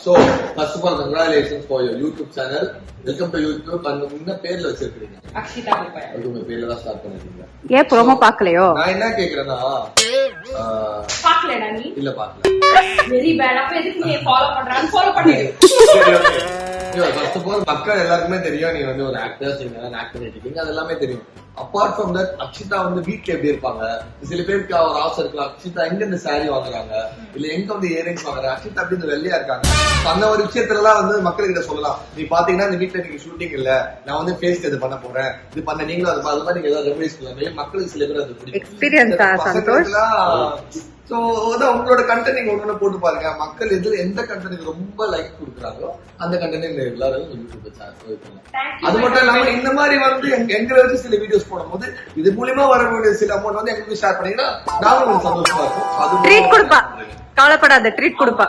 So first of all, congratulations for your YouTube channel. Welcome to YouTube. And என்ன பேர்ல வச்சிருக்கீங்க? அக்ஷிதா குப்பை. அது உங்க பேர்ல தான் ஸ்டார்ட் பண்ணிருக்கீங்க. ஏன் ப்ரோமோ பார்க்கலையோ? நான் என்ன கேக்குறேன்னா பார்க்கலடா நீ? இல்ல பார்க்கல. Very bad. அப்ப எதுக்கு நீ ஃபாலோ பண்றான்னு ஃபாலோ பண்ணிடு. First of all, மக்கள் எல்லாருக்குமே தெரியும் நீ வந்து ஒரு ஆக்டர், நீங்க ஆக்ட் பண்ணிருக்கீங்க, அது எல்லாமே தெரியும். அப்பார்ட் ஃப்ரம் தட் அக்ஷிதா வந்து வீட்டுல எப்படி இருப்பாங்க, சில பேருக்கு ஒரு ஆசை இருக்கலாம், அக்ஷிதா எங்க இந்த சாரி வாங்குறாங்க, இல்ல எங்க வந்து இயரிங்ஸ் வாங்குறாங்க, அக்ஷிதா அப்படி இந்த வெள்ளையா இருக்காங்க. அந்த ஒரு விஷயத்துல எல்லாம் வந்து மக்கள்கிட்ட சொல்லலாம். நீ பாத்தீங்கன்னா இந்த வீட்டுல நீங்க ஷூட்டிங் இல்ல, நான் வந்து ஃபேஸ் இது பண்ண போறேன், இது பண்ண நீங்களும் அது மாதிரி நீங்க ஏதாவது ரெவல்யூஸ் பண்ணலாம். மக்களுக்கு சில பேர் அது பிடிக்கும். சோ உங்களோட கண்டென்ட் நீங்க ஒண்ணு போட்டு பாருங்க. மக்கள் எந்த கண்டென்ட் ரொம்ப லைக் கொடுக்குறாங்களோ அந்த கண்டென்ட் எல்லாரும் யூடியூப்ல சேனல். அது மட்டும் இல்லாம இந்த மாதிரி வந்து எங்களை வச்சு சில வீடியோஸ் போடும்போது இது மூலியமா வரக்கூடிய சில அமௌண்ட் வந்து எங்களுக்கு ஷேர் பண்ணீங்கன்னா நாங்களும் சந்தோஷமா இருக்கும். ட்ரீட் கொடுப்பா, கவலைப்படாத, ட்ரீட் கொடுப்பா.